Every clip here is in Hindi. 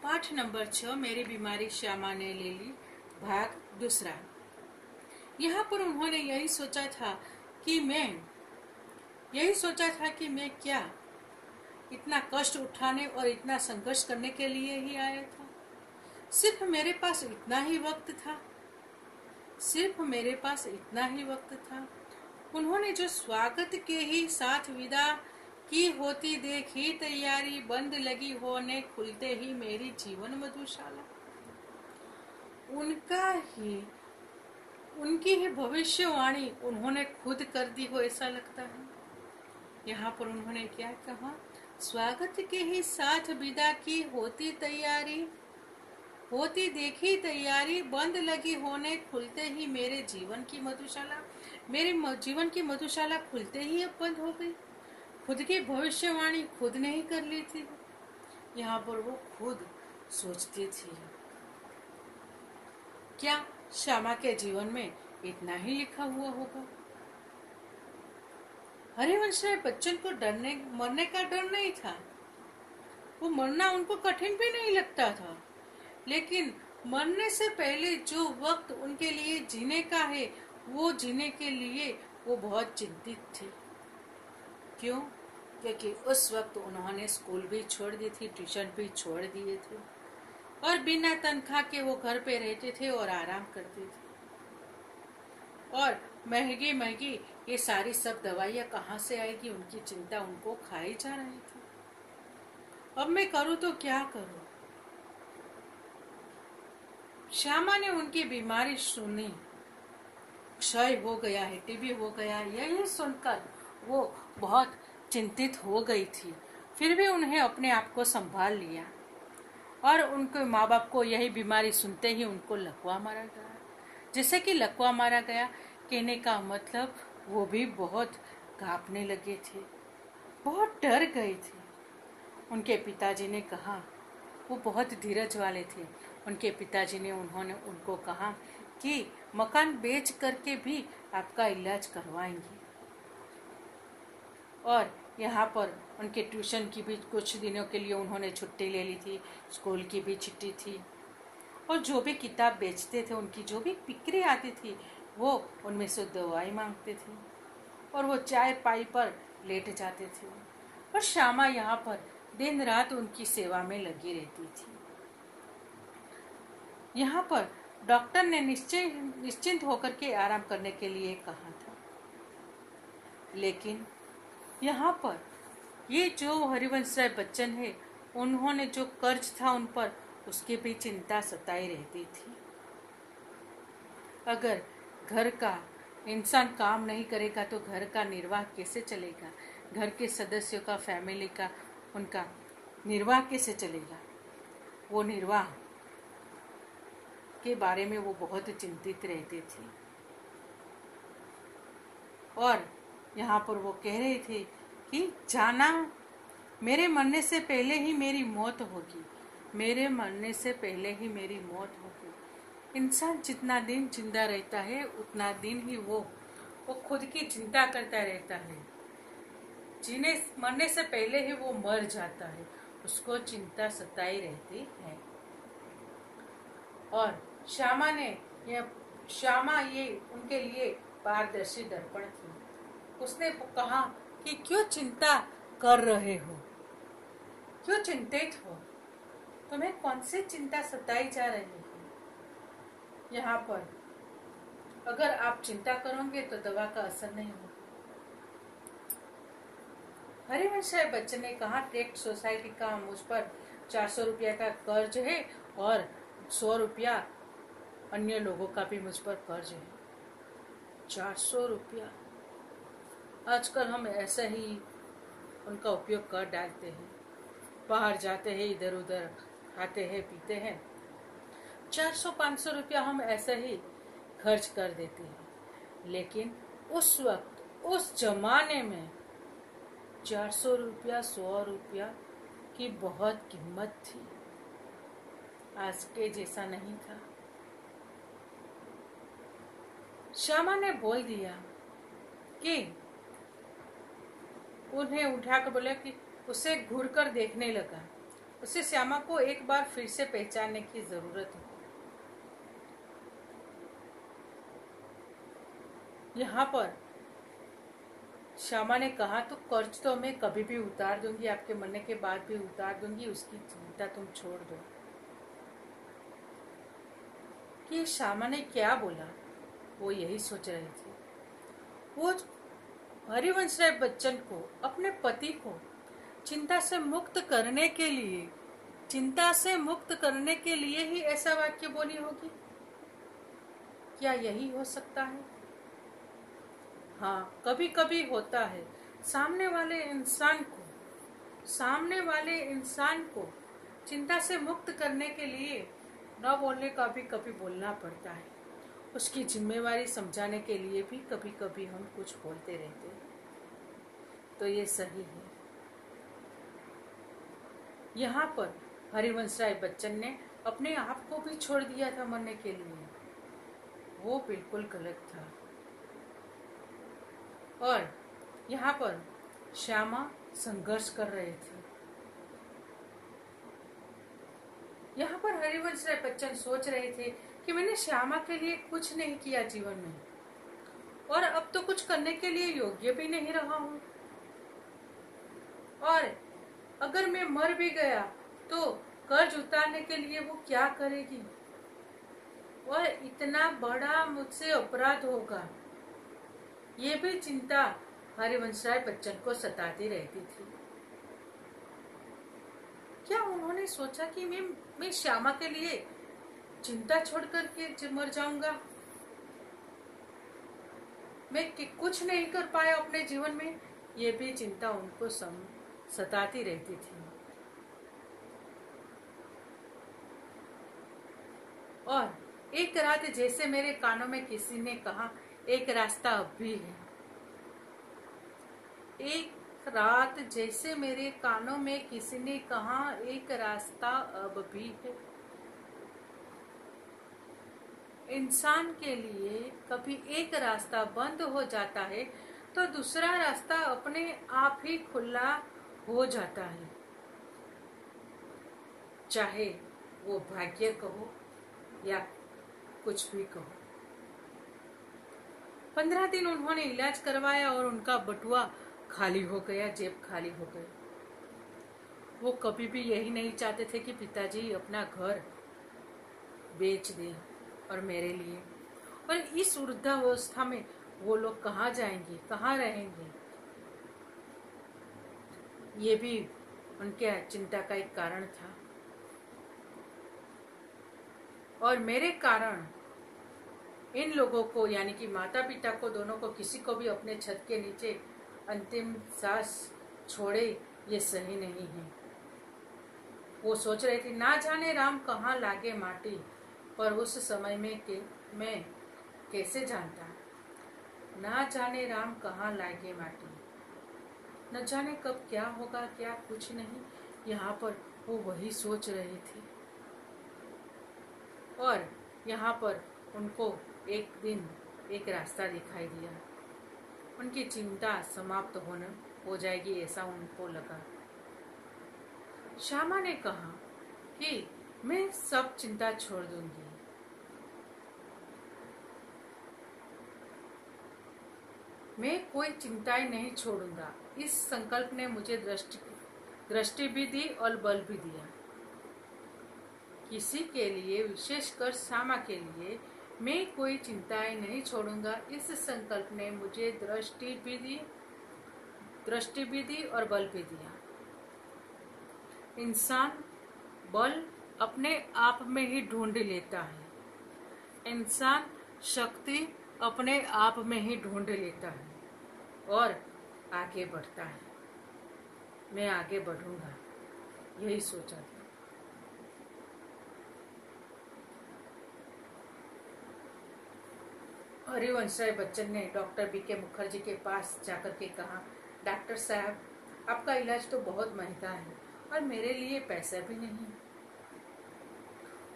पाठ नंबर 6 मेरी बीमारी श्यामा ने ले ली, भाग दूसरा। यहाँ पर उन्होंने यही सोचा था कि मैं क्या इतना कष्ट उठाने और इतना संघर्ष करने के लिए ही आया था। सिर्फ मेरे पास इतना ही वक्त था। उन्होंने जो स्वागत के ही साथ विदा की होती देखी, तैयारी बंद लगी होने, खुलते ही मेरी जीवन मधुशाला। उनकी ही भविष्यवाणी उन्होंने खुद कर दी हो, ऐसा लगता है। यहाँ पर उन्होंने क्या कहा? स्वागत के ही साथ विदा की होती देखी तैयारी बंद लगी होने, खुलते ही मेरे जीवन की मधुशाला। मेरे जीवन की मधुशाला खुलते ही अब बंद हो गई। खुद की भविष्यवाणी खुद ने ही कर ली थी। यहाँ पर वो खुद सोचती थी। क्या श्यामा के जीवन में इतना ही लिखा हुआ होगा? हरिवंश राय बच्चन को मरने का डर नहीं था। वो मरना उनको कठिन भी नहीं लगता था, लेकिन मरने से पहले जो वक्त उनके लिए जीने का है, वो जीने के लिए वो बहुत चिंतित थे। क्यों? क्योंकि उस वक्त उन्होंने स्कूल भी छोड़ दी थी, ट्यूशन भी छोड़ दिए थे और बिना तनख्वाह के वो घर पे रहते थे और आराम करते थे। और महंगी ये सारी सब दवाइयाँ कहाँ से आएगी, उनकी चिंता उनको खाई जा रही थी। अब मैं करूँ तो क्या करूँ? श्यामा ने उनकी बीमारी सुनी, क्षय हो गया है, टीबी हो गया है, यही सुनकर वो बहुत चिंतित हो गई थी। फिर भी उन्हें अपने आप को संभाल लिया और उनके माँ बाप को यही बीमारी सुनते ही उनको लकवा मारा गया। जैसे कि लकवा मारा गया कहने का मतलब वो भी बहुत कांपने लगे थे, बहुत डर गए थे। उनके पिताजी ने कहा, वो बहुत धीरज वाले थे। उनके पिताजी ने उनको कहा कि मकान बेच करके भी आपका इलाज करवाएंगे। और यहाँ पर उनके ट्यूशन की भी कुछ दिनों के लिए उन्होंने छुट्टी ले ली थी, स्कूल की भी छुट्टी थी। और जो भी किताब बेचते थे, उनकी जो भी बिक्री आती थी, वो उनमें से दवाई मांगते थे और वो चाय पाई पर लेट जाते थे। और श्यामा यहाँ पर दिन रात उनकी सेवा में लगी रहती थी। यहाँ पर डॉक्टर ने निश्चिंत होकर के आराम करने के लिए कहा था, लेकिन यहाँ पर ये जो हरिवंश राय बच्चन है, उन्होंने जो कर्ज था उन पर, उसकी भी चिंता सताई रहती थी। अगर घर का इंसान काम नहीं करेगा तो घर का निर्वाह कैसे चलेगा? घर के सदस्यों का, फैमिली का, उनका निर्वाह कैसे चलेगा? वो निर्वाह के बारे में वो बहुत चिंतित रहते थे। और यहाँ पर वो कह रहे थे कि जाना, मेरे मरने से पहले ही मेरी मौत होगी, मेरे मरने से पहले ही मेरी मौत होगी। इंसान जितना दिन जिंदा रहता है उतना दिन ही वो खुद की चिंता करता रहता है। मरने से पहले ही वो मर जाता है, उसको चिंता सताई रहती है। और श्यामा ये उनके लिए पारदर्शी दर्पण थी। उसने कहा कि क्यों चिंता कर रहे हो, क्यों चिंतित हो, तुम्हें कौन सी चिंता सताई जा रही है? यहाँ पर अगर आप चिंता करोगे तो दवा का असर नहीं होगा। हरिवंश राय बच्चन ने कहा, ट्रैक्ट सोसाइटी का मुझ पर 400 रुपया का कर्ज है और 100 रुपया अन्य लोगों का भी मुझ पर कर्ज है। 400 रुपया आजकल हम ऐसा ही उनका उपयोग कर डालते हैं, बाहर जाते हैं, इधर उधर खाते हैं, पीते हैं, 400-500 रुपया हम ऐसा ही खर्च कर देते हैं। लेकिन उस वक्त, उस जमाने में 400 रुपया, 100 रुपया की बहुत कीमत थी, आज के जैसा नहीं था। श्यामा ने बोल दिया कि उन्हें उठाकर बोला कि उसे घूरकर देखने लगा उसे श्यामा को एक बार फिर से पहचानने की जरूरत है। यहाँ पर श्यामा ने कहा, तो कर्ज तो मैं कभी भी उतार दूंगी, आपके मरने के बाद भी उतार दूंगी, उसकी चिंता तुम छोड़ दो। कि श्यामा ने क्या बोला, वो यही सोच रहे थे। वो हरिवंश राय बच्चन को, अपने पति को चिंता से मुक्त करने के लिए ही ऐसा वाक्य बोली होगी। क्या यही हो सकता है? हाँ, कभी कभी होता है। सामने वाले इंसान को चिंता से मुक्त करने के लिए न बोलने का भी कभी बोलना पड़ता है। उसकी जिम्मेवारी समझाने के लिए भी कभी कभी हम कुछ बोलते रहते हैं। तो ये सही है। यहाँ पर हरिवंश राय बच्चन ने अपने आप को भी छोड़ दिया था मरने के लिए। वो बिल्कुल गलत था। और यहाँ पर श्यामा संघर्ष कर रहे थे। यहाँ पर हरिवंश राय बच्चन सोच रहे थे कि मैंने श्यामा के लिए कुछ नहीं किया जीवन में, और अब तो कुछ करने के लिए योग्य भी नहीं रहा हूँ, और अगर मैं मर भी गया तो कर्ज उतारने के लिए वो क्या करेगी, और इतना बड़ा मुझसे अपराध होगा। ये भी चिंता हरिवंश राय बच्चन को सताती रहती थी। क्या उन्होंने सोचा कि मैं श्यामा के लिए चिंता छोड़ करके मर जाऊंगा? मैं कुछ नहीं कर पाया अपने जीवन में, ये भी चिंता उनको सताती रहती थी। और एक रात जैसे मेरे कानों में किसी ने कहा, एक रास्ता अब भी है। एक रात जैसे मेरे कानों में किसी ने कहा, एक रास्ता अब भी है। इंसान के लिए कभी एक रास्ता बंद हो जाता है तो दूसरा रास्ता अपने आप ही खुला हो जाता है, चाहे वो भाग्य कहो या कुछ भी कहो। 15 दिन उन्होंने इलाज करवाया और उनका बटुआ खाली हो गया, जेब खाली हो गई। वो कभी भी यही नहीं चाहते थे कि पिताजी अपना घर बेच दें और मेरे लिए। और इस वृद्धावस्था में वो लोग कहाँ जाएंगे, कहाँ रहेंगे, ये भी उनके चिंता का एक कारण था। और मेरे कारण इन लोगों को, यानी कि माता पिता को, दोनों को, किसी को भी अपने छत के नीचे अंतिम सांस छोड़े, ये सही नहीं है। वो सोच रहे थे, ना जाने राम कहाँ लागे माटी, पर उस समय में मैं कैसे जानता, ना जाने राम कहाँ लागे माटी, न जाने कब क्या होगा, क्या कुछ नहीं। यहाँ पर वो वही सोच रहे थे। और यहाँ पर उनको एक दिन एक रास्ता दिखाई दिया। उनकी चिंता समाप्त हो जाएगी, ऐसा उनको लगा। श्यामा ने कहा कि मैं सब चिंता छोड़ दूंगी। मैं कोई चिंताएं नहीं छोड़ूंगा। इस संकल्प ने मुझे दृष्टि भी दी और बल भी दिया। किसी के लिए, विशेषकर श्यामा के लिए, मैं कोई चिंताएं नहीं छोड़ूंगा। इस संकल्प ने मुझे दृष्टि भी दी और बल भी दिया। इंसान बल अपने आप में ही ढूंढ लेता है। इंसान शक्ति अपने आप में ही ढूंढ लेता है और आगे बढ़ता है। मैं आगे बढ़ूंगा, यही सोचा था। हरिवंश राय बच्चन ने डॉक्टर बीके मुखर्जी के पास जाकर के कहा, डॉक्टर साहब, आपका इलाज तो बहुत महंगा है और मेरे लिए पैसा भी नहीं।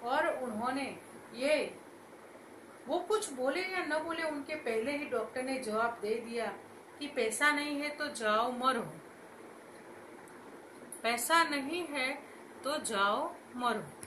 और उन्होंने वो कुछ बोले या न बोले, उनके पहले ही डॉक्टर ने जवाब दे दिया कि पैसा नहीं है तो जाओ मरो। पैसा नहीं है तो जाओ मरो।